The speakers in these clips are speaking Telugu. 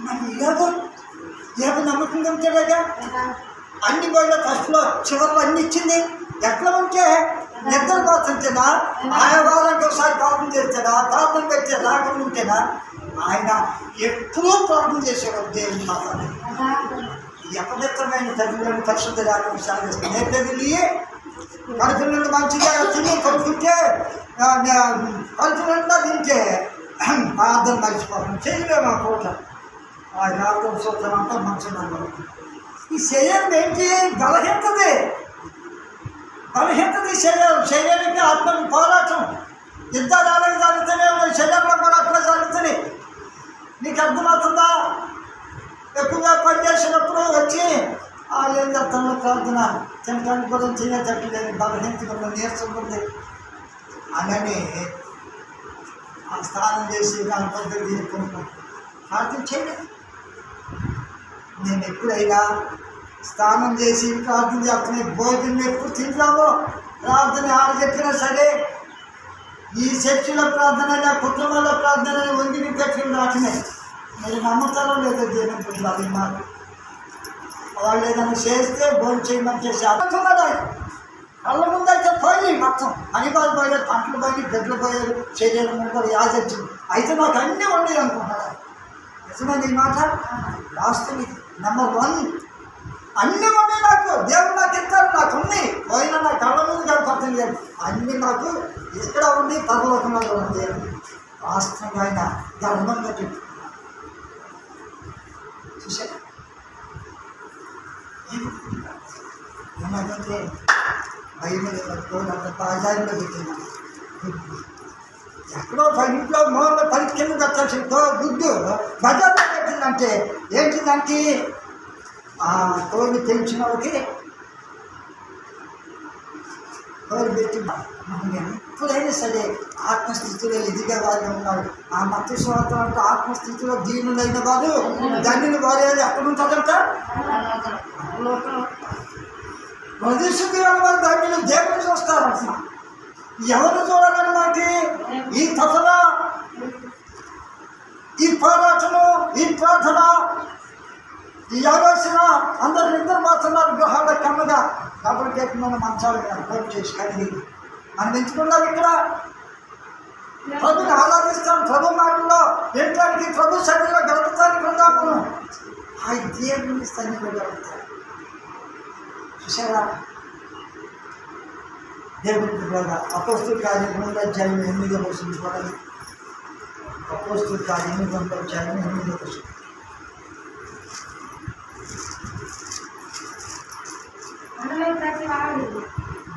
మరి ఏదో నమ్మకంగా ఉంటాడుగా. అన్ని పోయిన ఫస్ట్లో చివరిలో అన్ని ఇచ్చింది. ఎట్లా ఉంటే నిద్ర పోతుంటేనా, ఆయన వారానికి ఒకసారి ప్రార్థన చేస్తాడా, ప్రార్థన పెట్టే రాకుండా ఉంటేనా, ఆయన ఎప్పుడూ ప్రార్థన చేసేవాడు దేవుని మాత్రమే. ఎప్పటికమైన తల్లిదండ్రులు పరిశుద్ధ లేకుండా సాగిస్తాను. నేర్పల్లి కడుపులు మంచిగా తిని కొడుకుంటే కడుపులంతా తింటే ప్రార్థన మర్చిపోతుంది. చేయలేము ఆ పూట. ఆ రాత్రం సూత్రం అంతా మంచిగా. ఈ శరీరం ఏంటి? బలహీనతది శరీరానికి ఆత్మకి పోరాటం. యుద్ధాలు అలాగే జరుగుతూనే ఉన్నాయి. శరీరంలో పోరాటంలో జరుగుతుంది. నీకు అర్థమవుతుందా? ఎక్కువగా పనిచేసినప్పుడు వచ్చి ఏం చెప్తాను ప్రార్థన తినడానికి కూడా తినేటట్టు లేదు, బలహీనతగా నీరసంటుంది అని స్నానం చేసి దాని పద్ధతి తీసుకుంటున్నాను. ప్రార్థన చేయలేదు. నేను ఎప్పుడైనా స్నానం చేసి ప్రార్థన చేస్తున్నా, భోజనం ఎప్పుడు తింటామో ప్రార్థన ఆడ చెప్పినా సరే, ఈ చర్చిలో ప్రార్థన కుటుంబంలో ప్రార్థన వంగి పెట్టిన రాకనే మీరు నమ్ముతారో లేదో దేవుని పుట్టాలి. మాకు వాళ్ళు ఏదైనా చేస్తే భోజనం చేయమని చేసి అడుగుతున్నాడు. ఆయన కళ్ళ ముందైతే పోయి మొత్తం అనిపాలు పోయారు, పంటలు పోయి, గడ్డలు పోయారు, శరీరం ఉంటారు, యాజొచ్చింది. అయితే నాకు అన్నీ ఉన్నాయి అనుకుంటున్నాడు. నిజమైన ఈ మాట వాస్తవం. నెంబర్ 1 అన్నీ ఉన్నాయి నాకు. దేవుడు నాకు ఇస్తారు, నాకు ఉన్నాయి. పోయినా నా కళ్ళ ముందు కనపడుతుంది లేదు. అన్నీ నాకు ఇక్కడ ఉంది, పరలోకంలో ఉంది. వాస్తవంగా ఆయన ధర్మంగా చెప్పు చూసారు. ఏమంటే బయలు బాజారులో పెట్టినాను. ఎక్కడో ఇంట్లో మూల పని కింద పెట్టాల్సి గుడ్డు బజార్లో పెట్టిందంటే ఏంటి? దానికి తోడు తెలిసిన వాళ్ళకి తోడు పెట్టి ఎప్పుడైనా సరే ఆత్మస్థితిలో ఎదిగే వాళ్ళు ఉన్నారు. ఆ మత స్వార్థం అంటే ఆత్మస్థితిలో దీనులైన వారు ధన్యులు వారు ఎక్కడ ఉంటుందంట? ప్రదేశితులైన వారు ధన్యులు దేవుని చూస్తారంట. ఎవరు చూడాలన్నమాట? ఈ తపన, ఈ పోరాటము, ఈ ప్రార్థన, ఈ ఆలోచన. అందరు నిద్రపోతున్నారు గృహాల కమ్మగా. కాబట్టి మన మంచాలు పోటు చేసి కలిగి మనం ఎంచుకున్నాం. ఇక్కడ ప్రభుని ఆరాధిస్తాం. ప్రభు మాటల్లో ఎంటానికి, ప్రభు సన్నిధిలో గడుపుతానికి ఉన్నాము. ఆ దేవుని సన్నిధిలో గడుపుతారు. చూసారా? దేవుని ద్వారా అపోస్తుల కార్యం 3వ అధ్యాయం 8వ వచనం చూడాలి. అపోస్తుల కార్యం 3వ అధ్యాయం 8వ వచనం.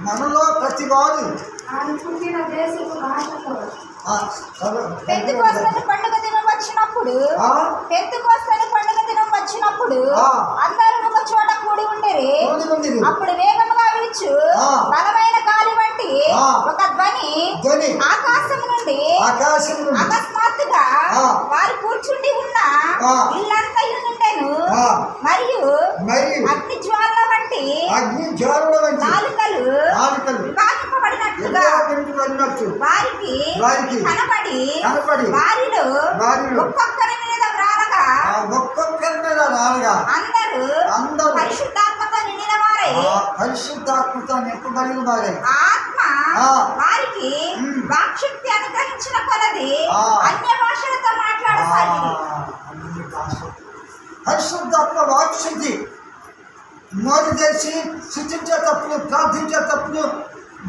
మనలో ప్రతివాడు పండుగ దినం వచ్చినప్పుడు అందరూ ఒక చోట కూడి ఉండేది. అప్పుడు వేగముగా వీచు బలమైన గాలి వంటి ఒక ధ్వని ఆకాశం నుండి అకస్మాత్తుగా వారు కూర్చుండి ఉన్న ఇల్లంతా ఉండెను. మరియు అగ్ని జ్వాల వంటి నాలుకలు విభాగింపబడినట్లుగా వారికి కనపడి వారిలో ఒక్కొక్కరి మీద రాలగా అందరూ పరిశుద్ధాత్మతో నిండిన వారై పరిశుద్ధాత్మతో నింపబడిన వారై ఆత్మ వారికి వాక్శక్తి అనుగ్రహించిన కొలది అన్య భాషలతో మాట్లాడసాగింది. పరిశుద్ధాత్మ వాక్శక్తి నోరు చేసి సృష్టించేటప్పుడు, ప్రార్థించేటప్పుడు,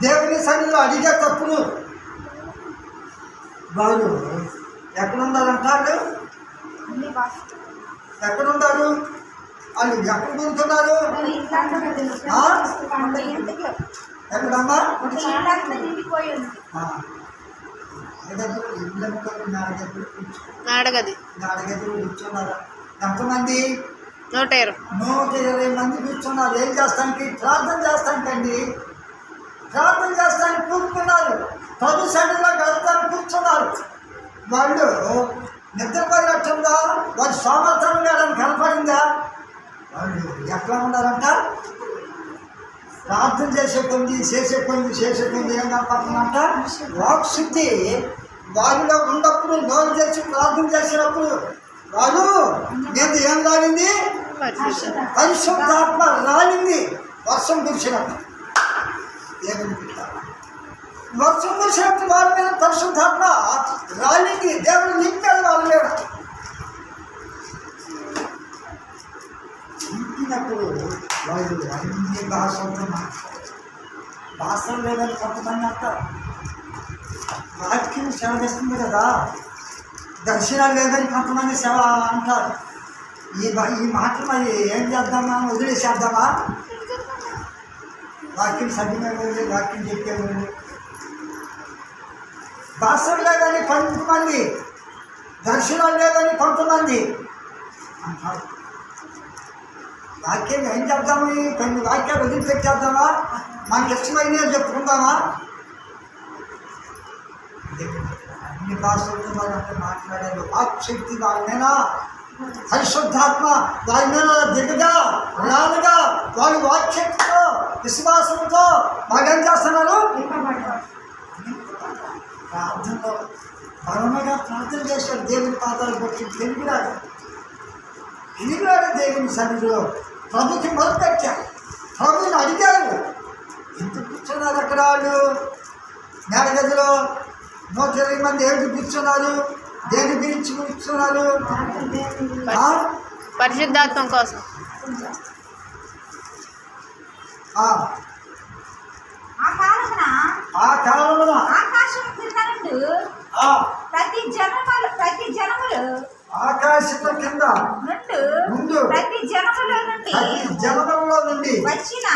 దేవుని సన్నిధిలో అడిగేటప్పుడు వారు ఎక్కడున్నారంటారు? ఎక్కడున్నారు? వాళ్ళు ఎక్కడ కూర్చున్నారు? ఎక్కడమ్మా? నాడగది కూర్చున్నారా? ఎంతమంది? 120 మంది కూర్చున్నారు. ఏం చేస్తానికి? ప్రార్థన చేస్తానికండి. ప్రార్థన చేస్తానికి కూర్చున్నారు. ప్రభు సన్నిధిలో గడపడానికి కూర్చున్నారు. వాళ్ళు నిద్రపోయినట్టుందా? వారు సోమర్థంగా కనపడిందా? వాళ్ళు ఎట్లా ఉన్నారంట? ప్రార్థన చేసే కొంది ఏం కనపడుతుందంట? వాక్శుద్ధి వారిలో ఉన్నప్పుడు, నోరు చేసి ప్రార్థన చేసినప్పుడు వాళ్ళు మీద ఏం రాలింది? పరిశుద్ధాత్మ రాలింది. వర్షం కురిసినట్టు దేవుని బిడ్డ, వర్షం కురిసినట్టు వాళ్ళ మీద పరిశుద్ధాత్మ రాలింది. దేవుడు నింపాడు వాళ్ళ మీద. నింపినప్పుడు వాళ్ళు అన్ని భాషలతో భాషలు లేదని కొంతమంది అంటారు. వాక్యం సేవ చేస్తుంది కదా, దర్శనాలు లేదని కొంతమంది సేవ అంటారు. ఈ మాటలు మరి ఏం చేద్దామా? వదిలేసేద్దామా? వాక్యం సభ్యమేమండి, వాక్యం చెప్పేమండి. భాషలు లేదని కొంతమంది, దర్శనాలు లేదని కొంతమంది అంటారు. వాక్యం ఏం చేద్దాము? కొన్ని వాక్యాలు వదిలిపెట్టేద్దామా? మనకి ఇష్టమైనవి చెప్పుకుందామా? అన్ని భాషలతో వాళ్ళంతా మాట్లాడారు. వాక్శక్తి వాళ్ళైనా పరిశుద్ధాత్మ వాళ్ళ మీద దిగగా రాలుగా వాళ్ళు వాక్శక్తితో విశ్వాసంతో వాళ్ళు ఏం చేస్తున్నారు? ప్రార్థనలో బలముగా ప్రార్థన చేశారు. దేవుని పాదాలు కొట్టి తెలివిరాడు దేవుని సన్నిధిలో ప్రభుకి మొదలుపెట్టారు. ప్రభుని అడిగారు. ఎందుకు కూర్చున్నారు అక్కడ? వాళ్ళు మేడగదిలో 120 మంది ఏడు కూర్చున్నారు. దేని గురించి కూర్చున్నారు? పరిశుద్ధాత్మ కోసం. ఆ కాలమున ఆకాశం కింద నుండి ప్రతి జనములు ఆకాశం కింద ముందు ప్రతి జనములో నుండి వచ్చిన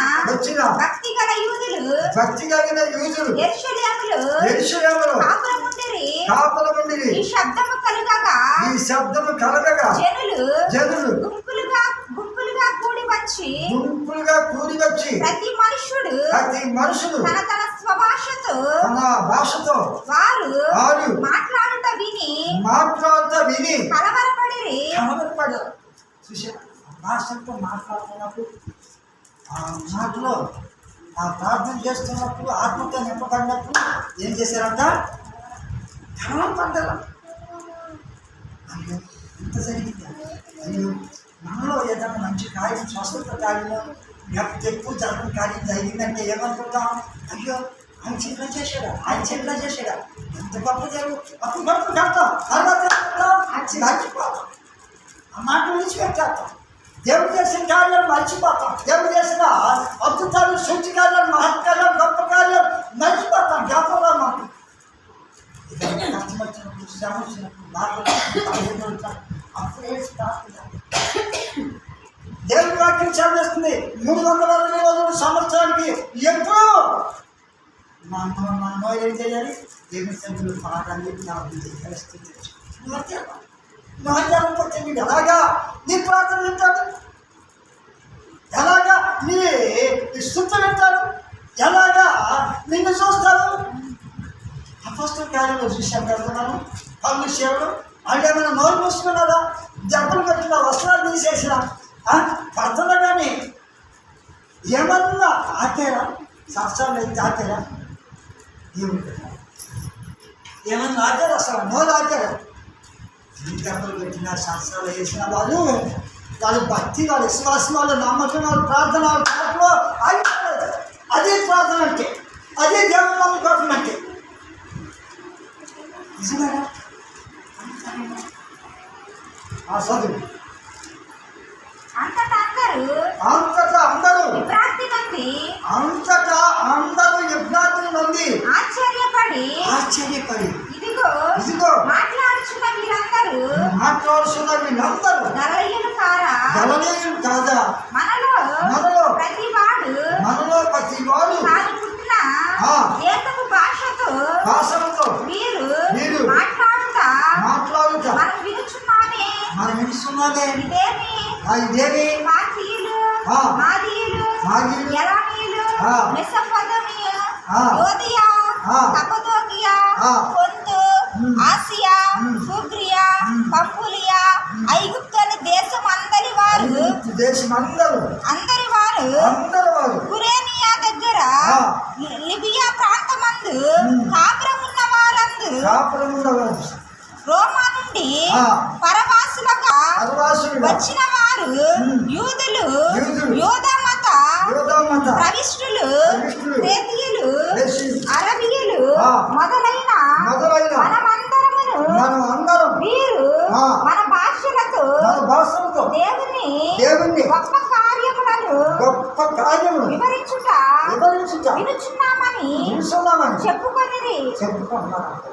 భక్తి గల యూదులు యెరూషలేములో కాపురముండిరి. ఈ శబ్దము కలుగగా జనులు గుంపులుగా కూడి వచ్చి ప్రతి మనుషుడు తన స్వభాషతో వారు మాట్లాడుట విని కలవరపడిరి. చూసారు భాషతో మాట్లాడుతున్నప్పుడు ఆ మాటలో ఆ ప్రార్థన చేస్తున్నప్పుడు ఆత్మతో నింపబడినప్పుడు ఏం చేశారంట? కలవరపడ్డారు. అయ్యో ఇంత జరిగిందా? అయ్యో మనలో ఏదైనా మంచి కార్యం స్వస్థత కార్యము లేకపోతే ఎక్కువ జరగని కార్యం జరిగిందంటే ఏమనుకుంటాం? అయ్యో ఆయన చేతిలో చేశాడా ఎంత గొప్ప జరుగు అప్పుడు గొప్ప కడతాం. తర్వాత మర్చిపోతాం. ఆ మాట విడిచిపెట్టేస్తాం. దేవుడు చేసిన కార్యాలు మర్చిపోతాం. దేవుడు చేసిన అద్భుతాలు, సూచి కార్యాలు, మహత్కార్యాలు, గొప్ప కార్యాలు మర్చిపోతాం. జ్ఞాపకం మాకు కష్టం వచ్చినప్పుడు, శ్రమ వచ్చినప్పుడు, అప్పుడే దేవుడి వాక్యం చదివేస్తుంది. 360 రోజులు సంవత్సరానికి ఎప్పుడు మనం ఏం చేయాలి? దేవుని సన్నిధిలో పాడాలి, ప్రార్థన చేయాలి. పోతే మీరు ఎలాగా నీ ప్రార్థన వింటాడు? ఎలాగా నీ స్తుతి వింటాడు? ఎలాగా నిన్ను చూస్తాడు? అపోస్తల కార్యంలో చూశాం కదా మనం. పౌలు సేవలు వాళ్ళు ఏమైనా నోరు మూసుకున్నారా? దెబ్బలు పెట్టిన వస్త్రాలు తీసేసిన పడుతున్నా కానీ ఏమన్నా ఆకారా? శాస్త్రాలు అయితే ఆకారా? ఏమన్నా ఆకారా? అసలు నోరు ఆకారా? దెబ్బలు పెట్టిన శాస్త్రాలు వేసిన వాళ్ళు భక్తి, వాళ్ళ విశ్వాసం, వాళ్ళ నమ్మకం, వాళ్ళ ప్రార్థన, వాళ్ళ పాటలో అయిపోలేదు. అదే ప్రార్థన అంటే, అదే దేవుని నమ్మకం అంటే. నిజమేనా? చదువు అంతటా అందరూ యజ్ఞాతులు మంది ఆశ్చర్యపడి ఇదిగో మాట్లాడుచున్న వీళ్ళందరూ గలిలయులు కాదా? మనలో ప్రతివాడు తాను పుట్టిన ఏకపు భాషతో వీరు మాట్లాడుతా మనం వినుచున్నామే. ఇదేమి పార్తీయులు, మాదీయులు, ఎలామీయులు, మెసొపొతామియా, యోదియా, కప్పదోకియా, పొంతు, ఆసియా, ఫ్రుగియా, పంఫూలియా, ఐగుప్తు అనే దేశం అందరి వారు కురేనియా దగ్గర లిబియా ప్రాంతమందు కాపురమున్న వారందరూ రోమా నుండి పరవాసులుగా వచ్చిన వారు యూదులు, యోధా మత ప్రవిష్టులు, క్రేతీయులు, అరబియులు మొదలైన మనమందరము వీరు మన భాషలతో దేవుని గొప్ప కార్యములను వివరించుట వినుచున్నామని చెప్పుకొనిరి.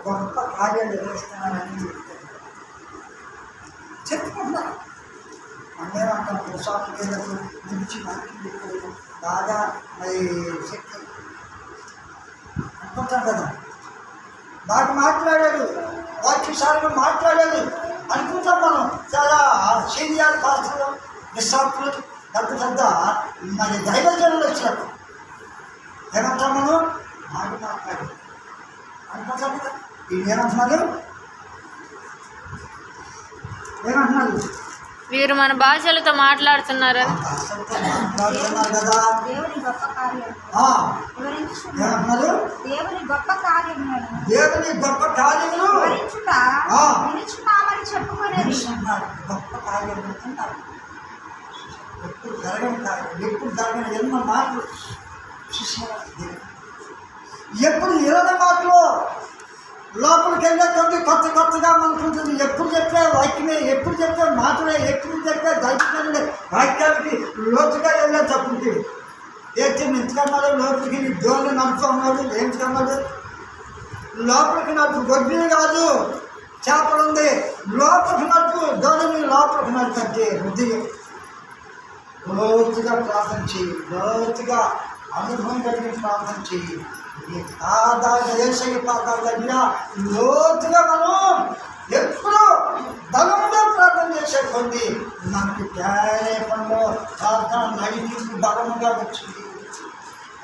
గొప్ప కార్యాలు నిర్వహిస్తున్నానని చెప్పుకుంటున్నారు. అంటాం పురుషాలకు మంచి మార్కెట్ బాగా మరి శక్తి అనుకుంటాం కదా, బాగా మాట్లాడాడు, వాక్యసారిగా మాట్లాడాడు అనుకుంటాం మనం. చాలా సీనియర్ పాస్టర్లు, నిస్సాకులు, పెద్ద పెద్ద మరి దైవజనులు వచ్చినట్టు ఏమంటాం మనం, బాగా మాట్లాడాడు అనుకుంటాం కదా. వీళ్ళు ఏమంటున్నారు వీరు మన భాషలతో మాట్లాడుతున్నారు కదా. దేవుని గొప్ప కార్యములు వినుచున్నామని చెప్పుకొనేది. గొప్ప కార్యములు అంటారు. ఎప్పుడు జరగని కార్యం, ఎప్పుడు జరగని ఎన్నో మాటలు ఎప్పుడు 20 మాటలు లోపలికి వెళ్ళే కొద్ది కొత్తగా మనకుంటుంది. ఎప్పుడు చెప్పే వాక్యమే, ఎప్పుడు చెప్పే మాటలే, ఎప్పుడు చెప్పే దైవికమే వాక్యాలకి లోతుగా వెళ్ళే తప్పుంది. ఏంటి ఎంచుకున్నాడు లోపలికి, నీ దోలు నడుపుతున్నాడు ఏంచుకున్నాడు లోపలికి నడుపు. గొడ్డలి కాదు, చేపలు ఉంది లోపలికి నడుపు, దోలని లోపలికి నడుపంటే బుద్ధి. లోతుగా ప్రార్థన చేయి, లోతుగా అనుభవం కలిగిన ప్రార్థన చేయి. ఈ పాదాలు ఏసయ్య పాదాల దగ్గర లోతుగా మనం ఎప్పుడు బలంగా ప్రార్థన చేసే కొద్ది మనకి ప్రేమలో ప్రార్థన నడిపింపు బలంగా వచ్చింది.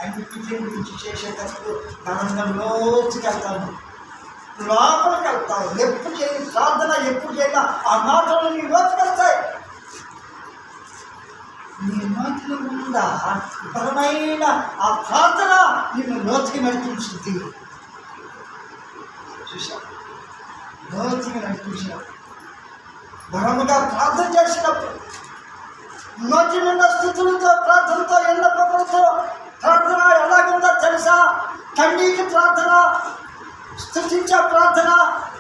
అన్నింటి గురించి చేసేటప్పుడు బలంగా లోతుకి వెళ్తాను, లోపలికి వెళ్తావు. ఎప్పుడు చేయి ప్రార్థన, ఎప్పుడు చేయాల ఆ మాటలు నీ లోతుకి వస్తాయి. నీ నోటిలో ఉందా బలమైన ఆ ప్రార్థన నిన్ను లోతుకి నడిపించింది. చూసా, లోతుకి నడిపించిన బలముగా ప్రార్థన చేసినప్పుడు నోటి నిన్న స్థుతులతో, ప్రార్థనతో, ఎన్నపములతో ప్రార్థన ఎలాగుందో తెలుసా? కన్నీటి ప్రార్థన, స్థుతించే ప్రార్థన,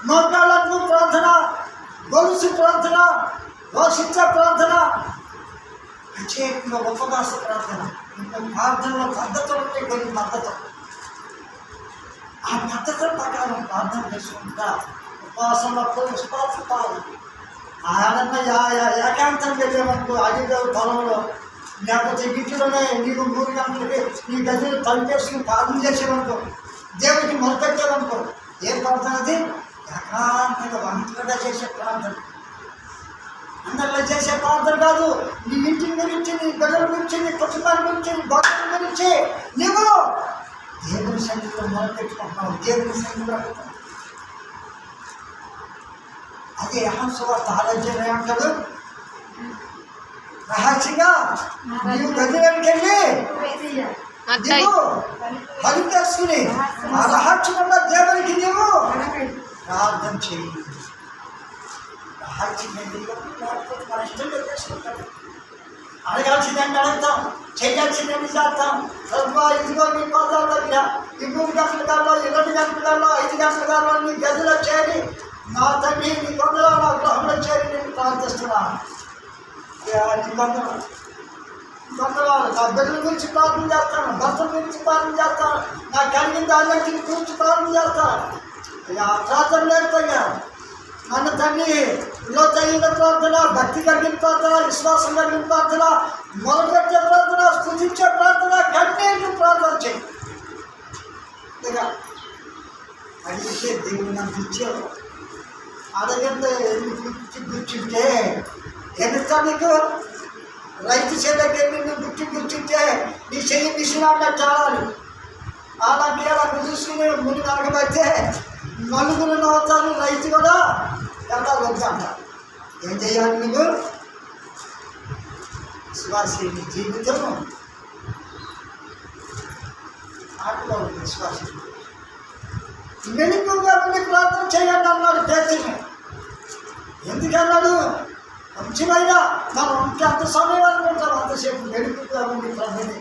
మోకాళ్ళకు ప్రార్థన, గొలుసు ప్రార్థన, ఘోషించే ప్రార్థన, ప్రత్యేకంగా ఉపవాస ప్రార్థన. ప్రార్థనలో పద్ధతులు ఉంటాయి, కొన్ని పద్ధతులు. ఆ పద్ధతుల ప్రకారం ప్రార్థన చేసుకుంటా ఉపవాసంలో విశ్వాసపాలు ఆడన్న ఏకాంతం వెళ్ళేవనుకో, అడిగే పొలంలో లేకపోతే ఇంటిలోనే నీకు 3 గంటలకి నీ గదిలో తలుపేసుకుని ప్రార్థన చేసేవనుకో, దేవుడికి మొదపెట్టావనుకో, ఏం ప్రార్థన అది? ఏకాంతంగా వంటగా చేసే ప్రార్థన, అందరిలో చేసే ప్రార్థన కాదు. నీ ఇంటి గురించి, నీ గదుల గురించి, నీ కుటుంబాల గురించి, నీ భక్తుల గురించి నీవు దేవుని సన్నిధిలో మొదలుపెట్టుకుంటున్నావు. దేవుని సన్నిధిలో అదే యెహోషువార్త ఆలోచన ఏమంటాడు? రహస్యంగా నీవు గదిలోకి వెళ్ళి నీవు పలికేసుకుని ఆ రహస్యంగా దేవునికి నీవు ప్రార్థన చేయి. అడగాల్సిందంటే అడుగుతాం, చేయాల్సిందని చేస్తాం. ఇదిగో నీ పాదాల దగ్గర ఈ 3 గంటల కాల్లో, 2 గంటల కాల్లో, 5 గంటల కాల్లో నీ గదిలో చేరి నా తండ్రి నీ కొందరు నా గృహంలో చేరి నేను ప్రార్థిస్తున్నాను. నీ కొందరు నా బిడ్డల గురించి ప్రార్థన చేస్తాను, భర్తల గురించి ప్రార్థన చేస్తాను, నాకు కలిగిన దాని గురించి ప్రార్థన చేస్తాను. ప్రార్థన నేర్పయ్యా మన తండ్రి లోతైన ప్రార్థన, భక్తి కలిగిన ప్రార్థన, విశ్వాసం కలిగిన ప్రార్థన, మొదలుపెట్టే ప్రార్థన, స్తుతించే ప్రార్థన, కన్నీళ్ళు ప్రార్థన చేయి. అడిగితే దేవుడు నాకు ఇచ్చావు. అడగంటే గుర్తుంటే ఎంత నీకు రైతు చెల్లెకి నువ్వు గుర్తుంటే నీ చెయ్యి మిషన్ చాలాలి. అలాంటి అలా చూసుకుని ముందు నడకబడితే నలుగురు నవ్వుతారు, రైతు కూడా ఎలా వద్దంట. ఏం చేయాలి? నువ్వు విశ్వాసి, నీ జీవితం ఆటలో ఉంది. విశ్వాసి మెలుగుగా ఉండి ప్రార్థన చేయండి అన్నాడు పేతురు. ఎందుకన్నాడు? కొంచెమైనా మనం ఉంటే అంత సమయం అనుకుంటాం, అంతసేపు గడుపుతూ ఉంది ప్రభుని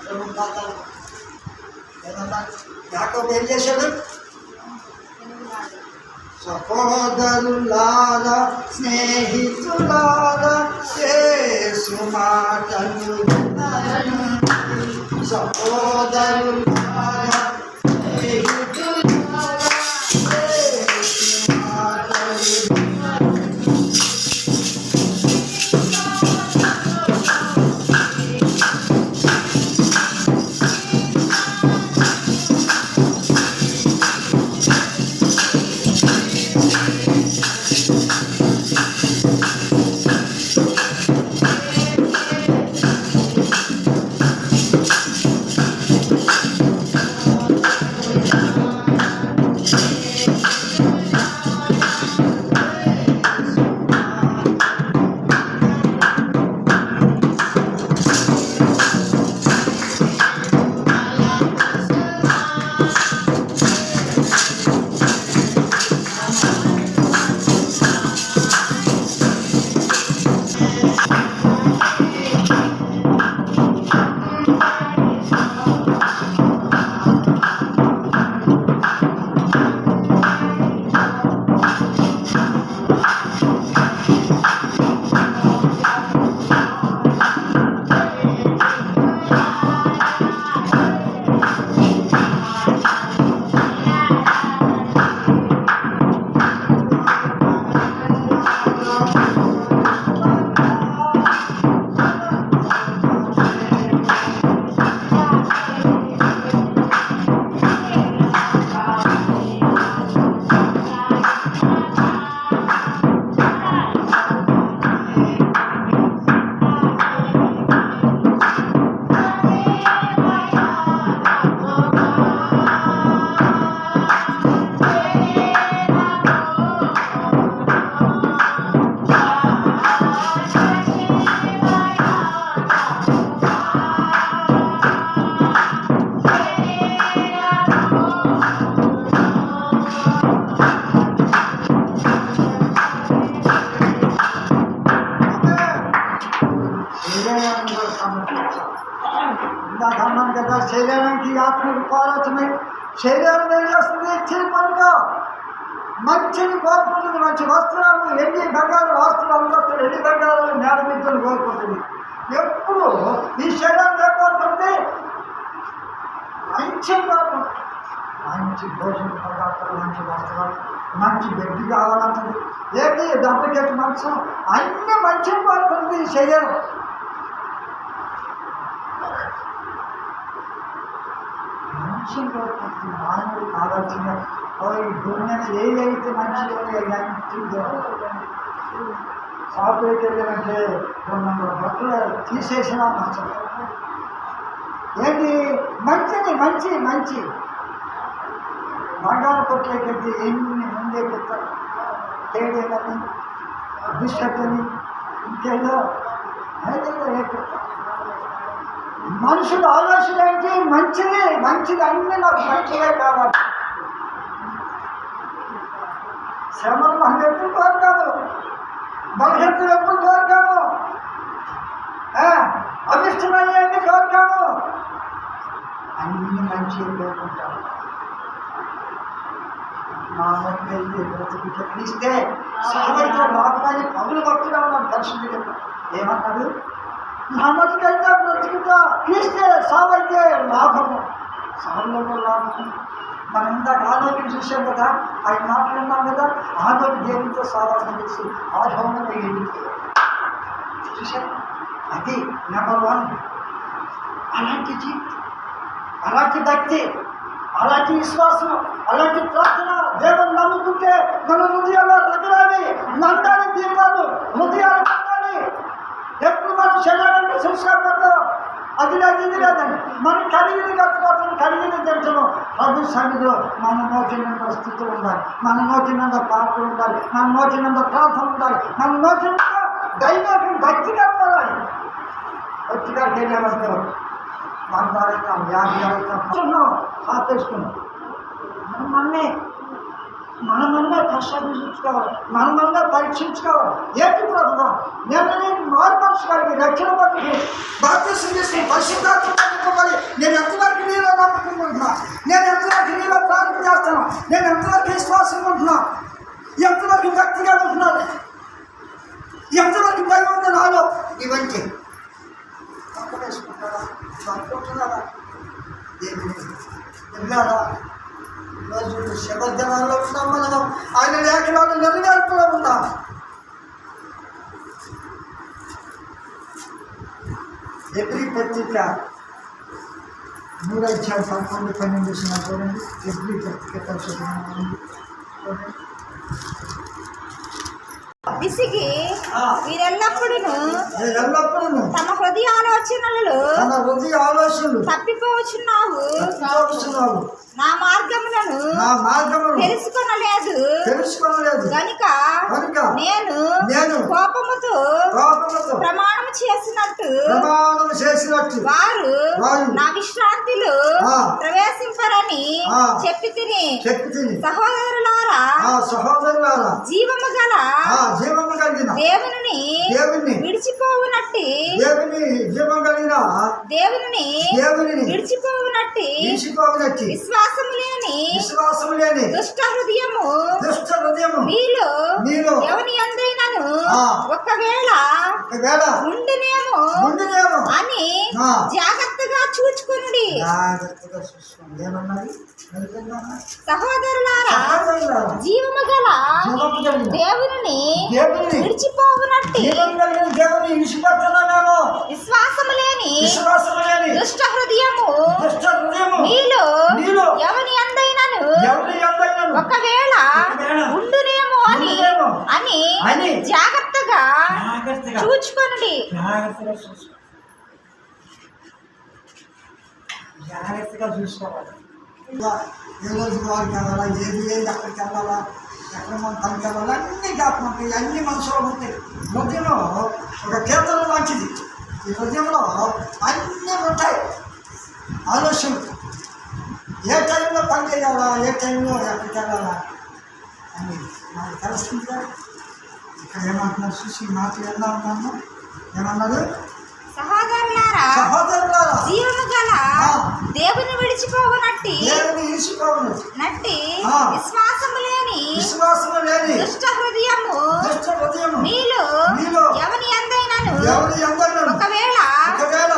ప్రభు దాతాలు. ఏదన్నా యాకోబు ఏం చేశాడు? సహోదరులారా స్నేహితులారా యేసు మాటలు వినరండి. సహోదరులారా స్నేహితులారా యేసు మాటలు వినరండి. ఇందాక అన్నాను కదా, శరీరానికి ఆత్మకు పోరాటమే. శరీరం ఏం చేస్తుంది? చిరుపంగా మంచిని కోరుకుంటుంది, మంచి వస్త్రాలు, ఎన్ని బంగారు వస్త్రాలు వస్తాడు, ఎన్ని బంగారు నేల మిద్దలు కోరుకుంటుంది. ఎప్పుడు ఈ శరీరం ఏం కోరుకుంటుంది? మంచి కోరుకుంటుంది. మంచి భోజన పదార్థాలు, మంచి వస్త్రాలు, మంచి బెడ్ కావాలంటుంది. ఏంటి డబ్బుకెట్టి మనసు అన్ని మంచిని కోరుకుంటుంది ఈ శరీరం. మంచిని కోరుకుంటుంది. మానవుడు కావాల్సిన ఈ భూమిని ఏదైతే మంచిదో సాఫ్ట్వేర్ వెళ్ళాలంటే మన బట్టలు తీసేసిన మంచం ఏంటి? మంచిని మంచి మంచి బంగారు కొట్లకెళ్తే ఎన్ని ముందే పెడతారు. తేడేలని బిస్కెట్ అని ఇంకేదో ఏదేదో ఏర్పెడతారు. మనుషుల ఆలోచన ఏంటి? మంచిది మంచిది అన్నీ నాకు మంచిగా కావాలి. శ్రమలు మనం ఎప్పుడు కోరుతాము, భవిష్యత్తులు ఎప్పుడు కోరుతాము, అభిష్టమయ్యేది కోరుతాము, అన్ని మంచిగా కోరుకుంటాము. నా మధ్య బ్రతుకు క్రీస్తే సావైతే లాభాన్ని పగులు పట్టుగా ఉన్నాను. దర్శనం ఏమన్నాడు? నా మధ్యకైతే బ్రతుకుతా క్రీస్తే సావైతే లాభము. సావులో లాభము. మనం ఇందాక ఆరోగ్యం చూసాం కదా, ఆయన మాట్లాడున్నాం కదా, ఆరోగ్య దేవునితో సావాసం చేసి ఆరోగ్యంగా చూసాం. అది నెంబర్ 1. అలాంటి జీవితం, అలాంటి భక్తి, అలాంటి విశ్వాసం, అలాంటి ప్రార్థన దేవుని నమ్ముకుంటే మన హృదయాల్లో రగలాలి, మండాలి, దీపాలు హృదయాలు మండాలి. ఎప్పుడు మనం శరీరాన్ని చూసుకోకూడదు. అది లేదు ఇది లేదని మనం కలిగిన కట్టుకోవటం, కలిగిన తింటున్నాం. ప్రభు సన్నిధిలో మన నోటినంత స్థితులు ఉండాలి, మన నోటినంత పాటలు ఉండాలి, మన నోటినంత ప్రార్థన ఉండాలి, మన నోటినంత దైవం భక్తిగా ఉండాలి. భక్తిగా వెళ్ళామంటే మన భారతం 50 ఆపేసుకున్నాం. మన్నే మనమన్నా పరిశోధించుకోవాలి, మనమన్నా పరీక్షించుకోవాలి. ఏంటి ప్రభువా, నేను మారు మనసు కలిగి రక్షణ పొంది బాప్తిసం చేసి పరిశుద్ధాత్మ పొందుకోవాలి. నేను ఎంతవరకు నీలో నమ్ముకుంటున్నా, నేను ఎంతవరకు నీలో ప్రార్థన చేస్తాను, నేను ఎంతవరకు విశ్వాసం ఉంటున్నా, ఎంతవరకు భక్తిగా ఉంటున్నాను, ఎంతవరకు భయం ఉంది నాలో. ఇవన్నీ వేసుకుంటారా అనుకుంటున్నారా? విన్నారా? ఈరోజు శబద్ధనాల్లో ఉన్నాం, మనం ఆయన లేఖనాలు నెరవేర్పులో ఉన్నాం. ఎబ్రీ పత్రిక 3:11-12 చూడండి. ఎబ్రీ పత్రిక చూడండి. విసిగి వీరెల్లప్పుడూ ఎల్లప్పుడూ తమ హృదయ ఆలోచనలు తప్పిపోవచ్చున్నావు. నా మార్గములను తెలుసుకొనలేదు గనుక నేను కోపముతో ప్రమాణం చేసినట్టు వారు నా విశ్రాంతిలో ప్రవేశింపరని చెప్పి తిని. సహోదరులారా, జీవము కలిగిన దేవుని విడిచిపోవునట్టి విశ్వాసము లేని దుష్ట హృదయము మీలో ఎవని యందైనను ఒకవేళ ఉండునేమో అని జాగ్రత్తగా చూచుకునుడి. సహోదరులారా, జీవము గల దేవుని విడిచిపోవునట్టి విశ్వాసము లేని దుష్ట హృదయము మీలో ఎవని యందైనను ఒకవేళ ఉండునేమో అని జాగ్రత్తగా చూచుకొనుడి. జాగ్రత్తగా చూసుకోవాలి. ఏ రోజు వారికి వెళ్ళాలా, ఏది అక్కడికి వెళ్ళాలా, ఎక్కడ మనం పనికి వెళ్ళాలి, అన్ని జ్ఞాపకం ఉంటాయి, అన్ని మనసులో ఉంటాయి. హృదయంలో ఒక కీర్తన మంచిది. ఈ హృదయంలో అన్నీ ఉంటాయి ఆలోచనలు. ఏ టైంలో పని చేయాలా, ఏ టైంలో ఎక్కడికి వెళ్ళాలా అని మనకు తెలుస్తుంది కదా. ఇక్కడ ఏమంటున్నారు చూసి మాటలు ఎలా ఉన్నాము, ఏమన్నారు? సహోదరులారా, జీవము గల దేవుని విడిచిపోవునట్టి విశ్వాసము లేని దుష్ట హృదయము మీలో ఎవని యందైనను ఒకవేళ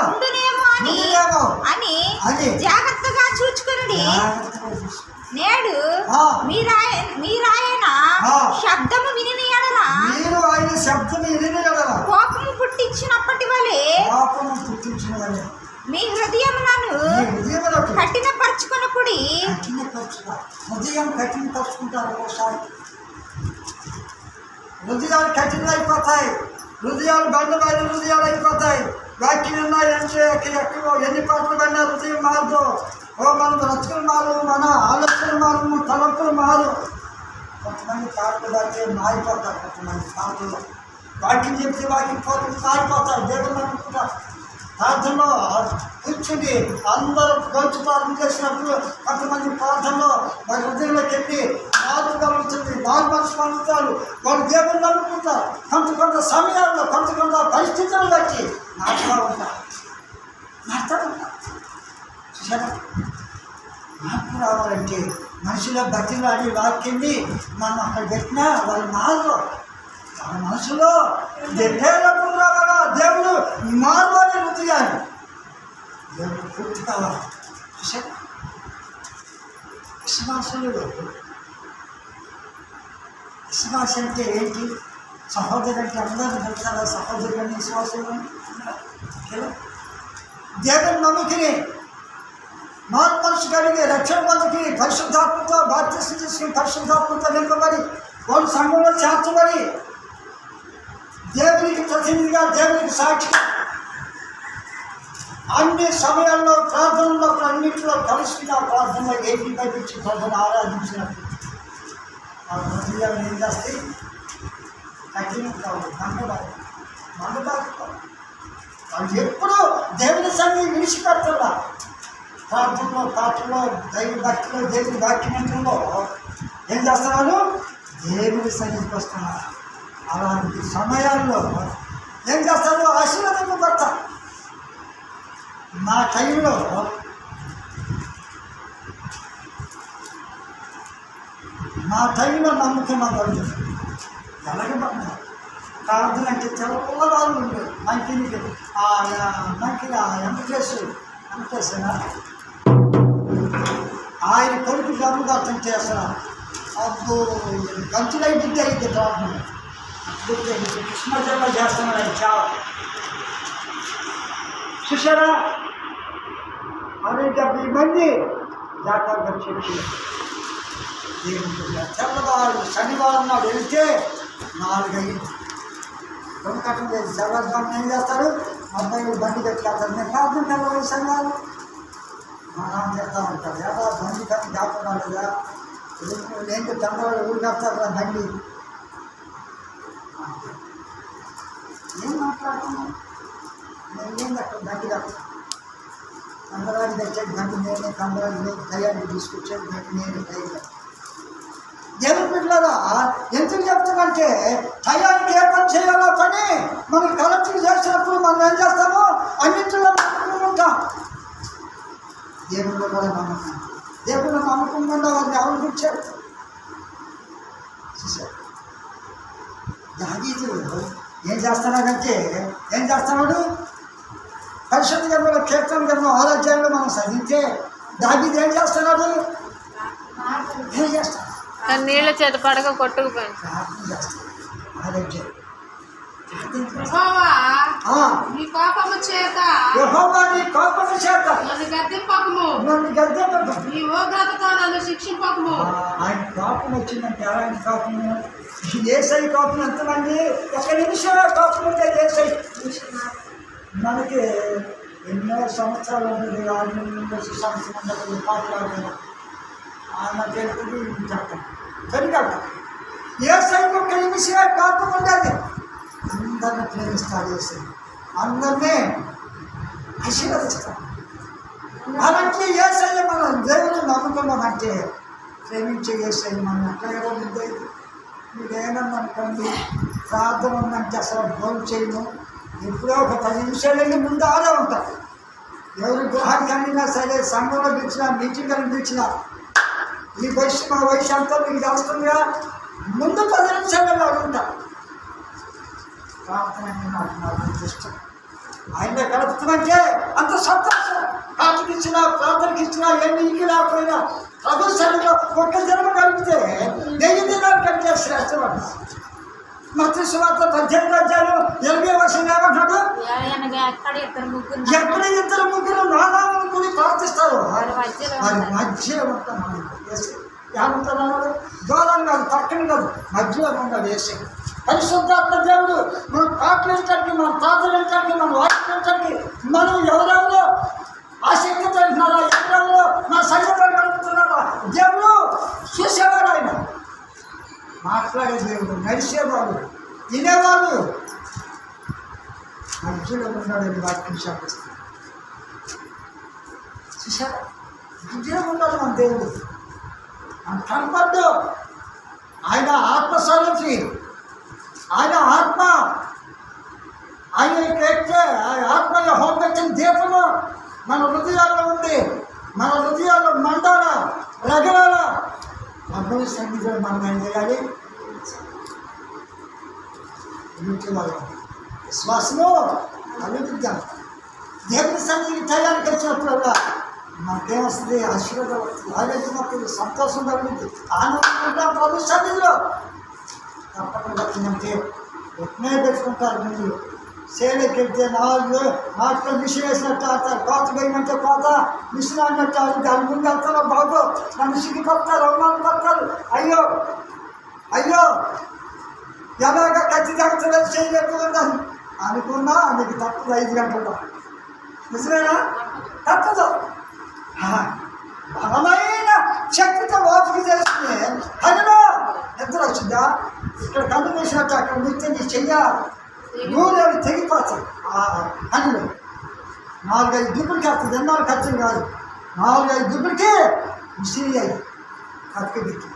ఉండునేమో అని జాగ్రత్తగా చూచుకొనుడి. నేడు మీరాయన శబ్దము విని ఎడల కోపము పుట్టించినప్పటి వలె మీ హృదయములను కఠినపరచుకొనకుడి. హృదయం కఠినపరుచుకుంటారు. ఒకసారి హృదయాలు కఠినమైపోతాయి, హృదయాలు బండమైన హృదయాలు అయిపోతాయి. వాక్యం ఉన్నాయంటే ఎక్కడో ఎన్ని పాటలు పడినా హృదయం మారదు. మన బ్రతుకులు మారు, మన ఆలోచనలు మారు, మన తలంపులు మారు. కొంతమంది పాటలు పడితే మారిపోతారు, కొంతమంది పాటలు వాక్యం చెప్తే వాక్యం పోతుంది మారిపోతారు. దేవుళ్ళు అనుకుంటారు. ప్రార్థనలో కూర్చుని అందరూ గొంతు ప్రార్థన చేసినప్పుడు కొంతమంది ప్రార్థనలో వారి హృదయంలోకి వెళ్ళి మారు కలుగుతుంది, మారు మనసు పొందుతారు. వాళ్ళు దేవుళ్ళు అనుకుంటారు. కొంత సమయాల్లో కొంత పరిస్థితులను బట్టి మారుతూ ఉంటారు. చూసారా? మార్పు రావాలంటే మనుషుల భక్తిలో అనే వాక్యాన్ని మనం అక్కడ పెట్టినా వాళ్ళు మారు. వాళ్ళ మనసులో ఎట్టేటప్పుడు రావాలా, దేవుడు మారువాలని హృదయాన్ని దేవుడు పూర్తి కావాలి. చూసారా? విశ్వాసం అంటే ఏంటి? సహోదరు అంటే అందరిని వెళ్తారా? సహోదరులని విశ్వాసం దేవుని నమ్ముకుని మారు మనసు కలిగి రక్షణ పొందుకి పరిశుద్ధాత్మతో బాధ్యత తీసుకుని పరిశుద్ధాత్మతో నింపబడి వాళ్ళు సంఘంలో చేర్చబడి దేవునికి ప్రతినిధిగా, దేవునికి సాక్షిగా అన్ని సమయాల్లో ప్రార్థనలో అన్నింటిలో కలిసిన ప్రార్థనలో ఏకీభవించి ప్రార్థన ఆరాధించినప్పుడు ఆ హృదయాన్ని ఏం చేస్తే కఠినం కావాలి, మండబాటుకోవాలి. వాళ్ళు ఎప్పుడూ దేవుని సన్నిధిని విడిచిపెడతారు. ప్రార్థనలో, పాటల్లో, దైవ భక్తిలో, దేవుని వాక్యంలో ఏం చేస్తున్నారు? దేవుడి సన్నిధికి వస్తున్నారు. అలాంటి సమయాల్లో ఏం చేస్తారు? ఆశీర్వాదం పడతారు. నా టైంలో నమ్ముకున్న వాళ్ళు ఎలాగబడ్డారు. ప్రార్థన అంటే తెల్లవాళ్ళు ఉండేది. మంకినికి వెంకటేశ్వర ఆయన కొడుకు జన్మదార్థం చేస్తున్నారు. అప్పుడు కంచులైతే అయితే ప్రార్థన కృష్ణ జన్మ చేస్తున్నాడు. ఆయన చాలా చూసారా? 70 మంది జాగ్రత్తగా చెప్పి తెల్లవారు శనివారం నాడు వెళ్తే 4 అయ్యింది. కొనుకట్టం చేసి శనివారం ఏం చేస్తారు? అబ్బాయి బండి పెట్టుకెళ్తారు. నేను ప్రార్థన తెల్లవారు శనివారం మా నాన్న చేస్తూ ఉంటాడు. ఎలా బండి కట్టి జాగ్రత్త లేదా ఏంటో తెల్లవారు ఊరు కడతారు కదా బండి. ఏం మాట్లాడుతున్నాను? నేను అక్కడ బండి కడతాను. కందరాజు తెచ్చేది బండి నేనే, కందరాజు దయ్యాన్ని తీసుకొచ్చేది బండి నేనే దయ్యాలి. దేవుని బిడ్డలారా, ఎందుకు చెప్తామంటే టయానికి ఏ పని చేయాలో పని మనం కలెక్టర్ చేసినప్పుడు మనం ఏం చేస్తామో అన్నింటిలో నమ్ముకుంటాం. దేవుళ్ళు కూడా నమ్మకం. దేవుళ్ళు నమ్మకంగా వారిని ఎవరు కూర్చారు చూసారు. దావీదు ఏం చేస్తున్నాడంటే ఏం చేస్తున్నాడు? పరిశుద్ధ గ్రంథంలో కీర్తన గ్రంథం 6వ అధ్యాయంలో మనం చదివితే దావీదు ఏం చేస్తున్నాడు? ఏం చేస్తాడు? నీళ్ళ చేత పడక కొట్టుకుపోయింది. నీ కోపము చేత నన్ను గద్దెంపకము, నీ ఉగ్రతతో నన్ను శిక్షింపకము. ఆయన కోపం వచ్చిందంటే ఆయన కోపము ఏసై కోపం ఎంతమంది? 1 నిమిషం కోపం ఉంటే ఏసై మనకి ఎన్నో సంవత్సరాలు ఉంటుంది. 6 సంవత్సరం మాట్లాడుతున్నాం. ఆయన తెలుపుది చెప్తాం సరిగట్ట. ఏసై 1 నిమిషం కోపం ఉండదు. అందరిని ప్రేమిస్తాడు ఏసై. అందరినీ ఆశీర్వదిస్తాడు. అలాంటి ఏసై మనం దేవుని నమ్ముకున్నామంటే ప్రేమించే ఏసై మనం ఎట్లాగో ముద్ద మీరేననుకోండి. ప్రార్థన ఉందంటే అసలు భోజనం చేయను. ఎప్పుడో ఒక 10 నిమిషాలు వెళ్ళి ముందు ఆడే ఉంటారు. ఎవరు గృహానికి అనినా సరే, సంఘంలో పిలిచినా, మీటింగ్ అని పిలిచినా, ఈ వయసు మా వయసు అంతా మీకు తెలుస్తుందిగా, ముందు 10 నిమిషాలు వెళ్ళి ఉంటారు. ప్రార్థన నాకు ఇష్టం. ఆయన గడుపుతుందంటే అంత సంతోషం. ప్రార్థనకి ఇచ్చినా, ప్రార్థనకి ఇచ్చినా, ఎన్నికి రాకపోయినా ప్రభు సరిలో 1 జన్మ కలిపితే 1000 దినాలు కంటే శ్రేష్టం. మత్తయి సువార్త 18వ అధ్యాయం 20వ వచనం ఏమంటాడు? ఎక్కడ 2-3 నా నామమున కూడి ప్రార్థిస్తారు వారి మధ్య ఉంటాను. ఏమంటున్నాడు? దూరం కాదు, పక్కన కాదు, మధ్యలో ఉన్నాడు ఏసై. పరిశుద్ధాత్మ దేవుడు మనం పాటలించడానికి, మనం ప్రార్థనకి, మనం వాక్యించడానికి, మనం ఎవరెవరో ఆసక్తితో ఉంటున్నారా, ఎవరెవరో నా సంఘంలో గడుపుతున్నారా దేవుడు చూసేవాడు. ఆయన మాట్లాడే దేవుడు, నడిచేవాడు, వినేవాడు, మధ్యలో ఉన్నాడని వాక్యం శాపిస్తాడు. చూసారా? మధ్యలో ఉన్నాడు మన దేవుడు. మన కనపడ్డు. ఆయన ఆత్మస్వరూపి, ఆయన ఆత్మ. ఆయన ఎక్కే ఆత్మ హోమెట్టిన దీపము మన హృదయాల్లో ఉంది. మన హృదయాల్లో మండాల రగలాల ప్రభువు సన్నిధిలో మనం ఏం చేయాలి? విశ్వాసము అభివృద్ధాం. దేవుని సన్నిధికి టయానికి వచ్చినప్పుడల్లా మాకేమొస్తుంది? ఆశీర్వాదం వస్తుంది, ఆలోచనప్పుడు సంతోషం కలుగుతుంది, ఆనందం ఉంటాం ప్రభు సన్నిధిలో. తప్పకుండా తినంటే ఎట్నే పెట్టుకుంటారు. ముందు సేలకి వెళ్తే 4 నాట్లో మిషన్ వేసినట్టు ఆడతారు. కోత వేయమంటే కోత, మిషన్ అన్నట్టు ఆడు. దాని ముందు వెళ్తారో బాగో నన్ను సిగ్గుపడతారు, అవమానం పడతారు. అయ్యో అయ్యో ఎలాగ కత్తి తగ్గలేదు, చేయలేకపోతున్నాను అనుకున్నా నీకు తప్పదు. 5 గంటల్లో నిజమేనా? తప్పదు. బలమైన శక్తితో ఓపిక చేస్తే అదిలో నిద్ర వచ్చిందా? ఇక్కడ కళ్ళు వేసినట్టు అక్కడ నిత్యం నీ చెయ్య నూనెలు తెగిపోతాయి. అందులో 4-5 దుబ్బులకి వస్తుంది. ఎన్నాళ్ళు ఖర్చులు కాదు, 4-5 దుబ్బులకి మిషన్ అయ్యి కత్తి పెట్టి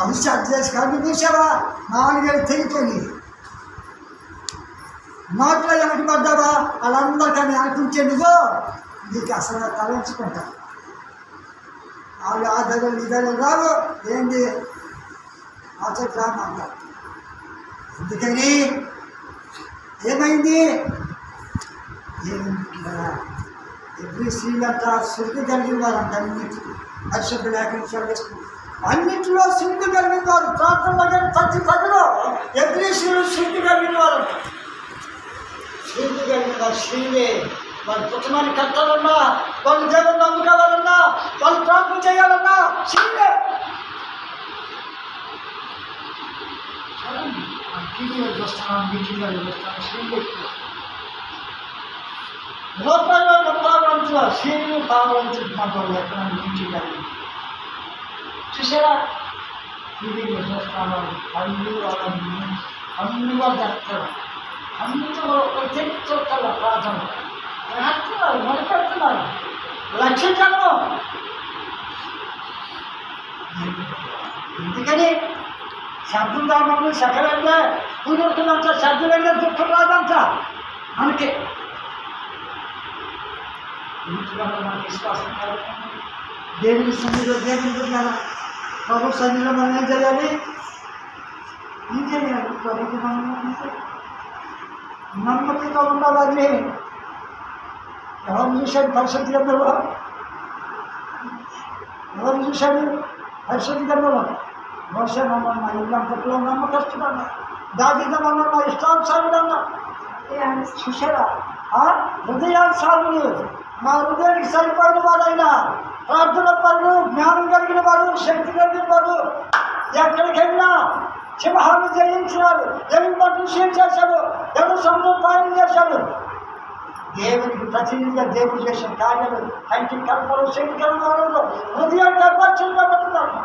అభిషేక్ చేసి కళ్ళు చూసావా 4 ఏళ్ళు తెగిపోయి నోట్లో వెనక పడ్డావా వాళ్ళందరికీ అనిపించే నువ్వు నీకు అసలు తలంచుకుంటా వాళ్ళు ఆ దగ్గర ఈ దగ్గర రావు ఏంటి అసలు రామంటారు. అందుకని ఏమైంది ఎవ్రీ స్త్రీలంట శుద్ధి కలిగిన వారంట అన్నింటిలో పరిశుద్ధ లేఖించారు అన్నింటిలో శుద్ధి కలిగిన వారు ప్రార్థనలో కానీ ప్రతి పదిలో ఎవ్రీ స్త్రీలు శుద్ధి కలిగిన వారు శుద్ధి కలిగిన వారు స్త్రీలే. వాళ్ళు పుట్టమని కట్టాలన్నా వాళ్ళు దేవుని నమ్ముకోవాలన్నా వాళ్ళు ప్రార్థన చేయాలన్నా స్త్రీలే. టీవీలో చూస్తున్నాం మీటింగ్లో చూస్తాను స్త్రీలు రూపాయలు పాల్గొంటున్నా స్త్రీలు పాల్గొంటున్నారు ఎక్కడ మీటింగ్ చూసారా టీవీలో చూస్తాను అన్ని వాళ్ళు చెప్తారు అందరూ తెలుసుకోగల ప్రార్థన చేస్తున్నారు మొదలుపెడుతున్నారు 1,00,000 జనం. ఎందుకని శబ్దం రామని సకలంగా కూడుకుందంట శబ్దంగా దుఃఖం రాదంట మనకి మనకి విశ్వాసం కాదు. దేవుని సన్నిధిలో దేవుని పెట్టారా ప్రభు సన్నిధిలో మనం ఏం చేయాలి ఏం చేయాలి ప్రభుకి మనం నమ్మకంగా ఉండాలని ఎవరు చూశాడు పరిస్థితి గంధంలో ఎవరు చూశాడు పరిస్థితి గంధంలో బహుశా నమ్మన్నా ఇల్లంతట్లో నమ్మకస్తున్నాను దావిదమన్నా నా ఇష్టానుసారుడన్నా చూశారా హృదయానుసారుడు నా హృదయానికి సరిపోయిన వాడైనా ప్రార్థన పనులు జ్ఞానం కలిగిన వాడు శక్తి కలిగిన వాడు ఎక్కడికి వెళ్ళినా సింహాన్ని జయించినాడు ఎలుగుబంటిని సీల్ చేశాడు ఎవరు సముద్రం పాయనం చేశాడు. దేవునికి ప్రతినిధిగా దేవుడు చేసిన కార్యాలు కంటి కల్పలు శక్తి కల్పనలో హృదయాన్ని నిర్వచనంగా పడుతున్నాడు.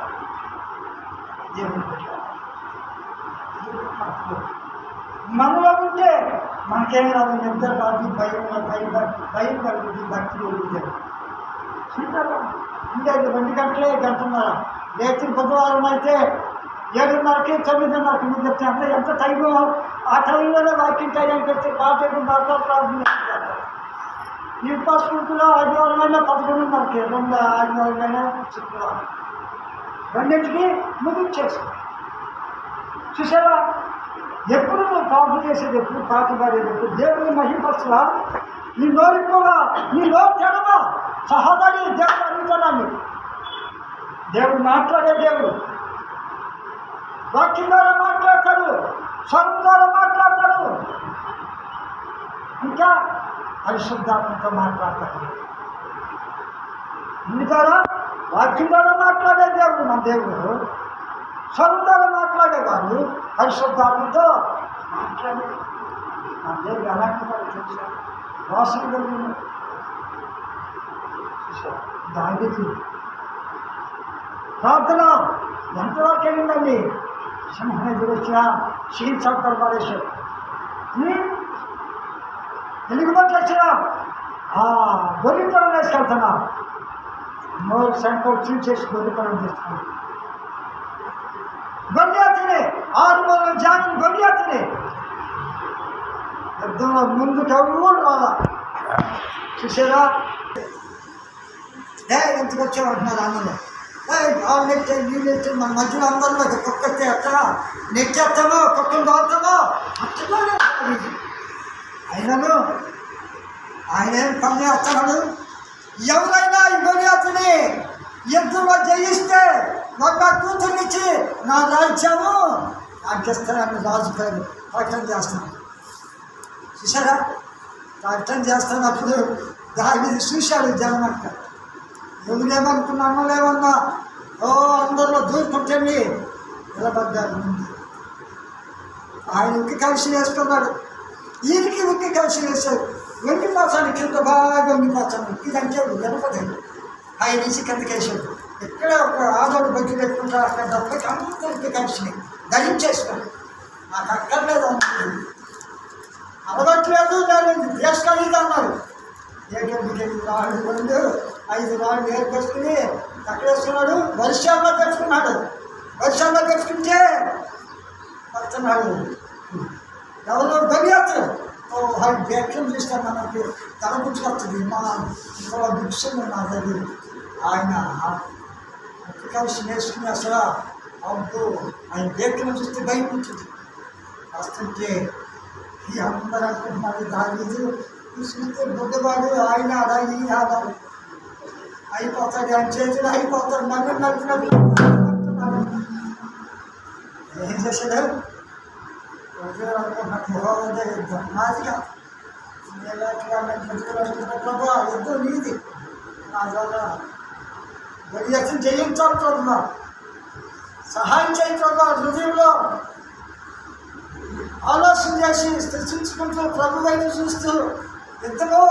దేవుని మనలో ఉంటే మనకేం రాదు నిద్ర రాదు భయం కలుగుతుంది భక్తి కలుగుతుంది. ఇంకా 2 గంటలే గంటన్నర రేపు బుధవారం అయితే 7:30కి 9:30కి మీరు చెప్తే అంటే ఎంత టైము ఆ టైంలోనే వాకింగ్ టైం పెడితే పాటకు మాతో ప్రార్థన ఈ పాస్పులో ఆదివారం అయినా 11:30కి 2 ఆదివారం అయినా శుక్రవారం 2ంటికి ముగించేసాం. చూసారా ఎప్పుడు నువ్వు ప్రార్థన చేసేది ఎప్పుడు పాట పాడేది ఎప్పుడు దేవుని మహిమపరచలా నీ నోరిపోవా నీ నోరు తెరవా సహోదరి దేవుడు అడుగుతున్నాను. దేవుడు మాట్లాడే దేవుడు వాక్యం ద్వారా మాట్లాడతాడు స్వరం ద్వారా మాట్లాడతాడు ఇంకా పరిశుద్ధాత్మతో మాట్లాడతాడు. ఇందు ద్వారా వాక్యం ద్వారా మాట్లాడే దేవుడు మన దేవుడు స్వరం ద్వారా మాట్లాడేవాడు పరిశుద్ధాత్మతో మాట్లాడే మన దేవుడు ఎలాంటి వాడు చూసా వాసన కలిగిన దానికి ప్రార్థన ఎంతవరకు వెళ్ళిందండి సింహం ఎదురొచ్చినా షీన్ చక్కలు పడేశాడు ఎలుగుబంట్లు వచ్చినా గొర్రెపరం వేసుకెళ్తున్నా నోరు సంఖ్య చూసేసి గొర్రెపరం చేస్తున్నాడు. గొర్రెతిని 600 జాతి గొర్రెతిని యుద్ధంలో ముందుకు ఎవరు రాలా చూసారా ఎంతకు వచ్చామంటున్నారు అన్నలో వాళ్ళు నెట్టే నీళ్ళు నెట్టే మన మధ్యలో అందరిలో కుక్కతే అట్ట నెట్టేస్తామో కుక్కను తోలుతామో అట్టనే అయినను ఆయన ఏం పని చేస్తున్నాడు. ఎవరైనా ఈ గొర్రెతిని యుద్ధంలో జయిస్తే నా కూతుర్నిచ్చి నా రాజ్యము నాకిస్తానని రాజు పేరు ప్రకటన చేస్తున్నాను. చూసారా ప్రకటన చేస్తున్నప్పుడు దాన్ని చూశాడు జనమంట ఎవరేమనుకున్నా అన్నలేమన్నా అందరిలో దూరుకుంటండి నిలబడ్డారు ముందు ఆయన ఉక్కి కలిసి వేసుకున్నాడు. ఈయనకి ఉక్కి కలిసి వేశాడు. వంగిపోతాను కింద బాగా వంగిపోతాను ఇదంటే వెనపదండి ఆయన నుంచి కిందకి వేసాడు. ఎక్కడ ఒక ఆదోడు బగ్గి పెట్టుకుంటారు అక్కడ డబ్బుకి అందరికీ కలిసినాయి ధరించేసుకోండి నాకు అక్కర్లేదు అనుకుంటుంది అలవట్లేదు నేను వేసుకోలేదు అన్నారు. ఏటందుకు 4 5 రాళ్ళు ఏర్పరుచుకుని అక్కడ వేసుకున్నాడు వర్షాల్లో పెట్టుకున్నాడు వర్షాల్లో పెట్టుకుంటే వస్తున్నాడు ఎవరో గడియాడు వాడి వ్యాఖ్యం చేస్తాను మనకి తల గుర్తుకొస్తుంది మా ఇంకో బుక్స్ నా దగ్గర ఆయన ముఖ్య కలిసి నేర్చుకుని అసలు అవుతూ ఆయన వ్యాఖ్యలు చూస్తే భయం ఉంటుంది వస్తుంటే ఈ అందరూ అనుకుంటున్నారు దాని చూస్తే బుద్ధవాడు ఆయన అలా ఈ అలా అయిపోతాడు ఆయన చేతులు అయిపోతాడు నన్ను నడిపినట్టు ఏం చేశాడు మాదిగా ప్రభు యుద్ధం నీది నా ద్వారా గడియక్షం చేయించాలి ప్రభు సహాయం చేయి ప్రభు హృదయంలో ఆలోచన చేసి స్థితించుకుంటూ ప్రభు వైపు చూస్తూ యుద్ధము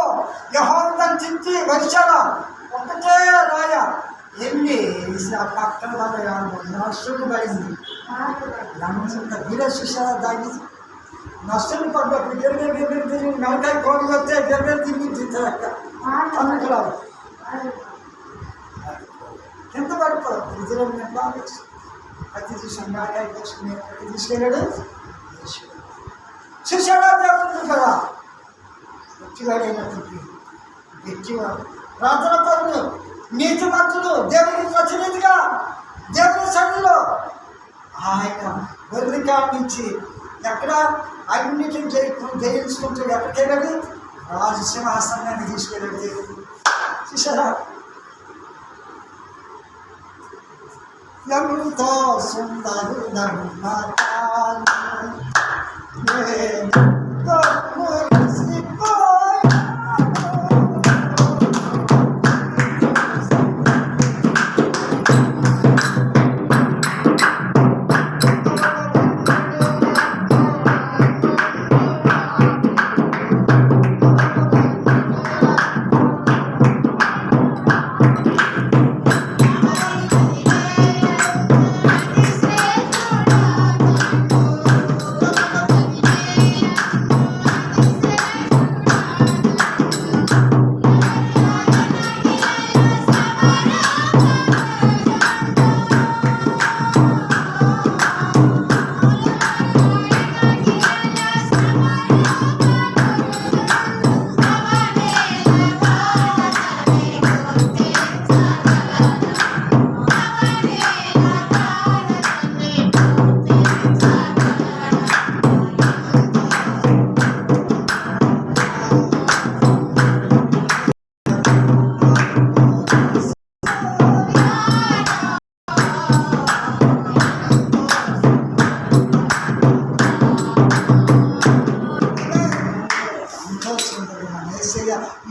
యెహోవా తింటి వర్షాల ఒకటే రాయ ఎన్ని పక్కన వాళ్ళ నష్టం పడింది ఎంత వీర శిష్యాల దాగి నష్టం పడ్డప్పుడు గెలిపి నలకాయ కోడి వస్తే గెలిపి తిరిగి తింటారక్క అందుకురావు ఎంత పడిపోదు ఇద్దరు ప్రతి చూసాం నలకాయ తీసుకుని తీసుకెళ్ళాడు శిష్యాల దేవుడు కదా గట్టివాడైనటువంటి గట్టివాడు ప్రార్థన పరులు నీతిమంతులు దేవునికి ప్రతినిధిగా దేవుని సన్నిధిలో ఆయన గొర్రెగా నుంచి ఎక్కడ అన్నిటిని జయించుకుంటూ ఎక్కడికెళ్ళాడు రాజసింహాసనాన్ని తీసుకెళ్ళాడు దేవుడు చూసారా ఎంతో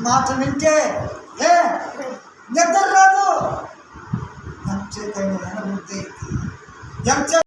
మాట వింటే నిద్ర రాదు ఎంతైనా ఎంత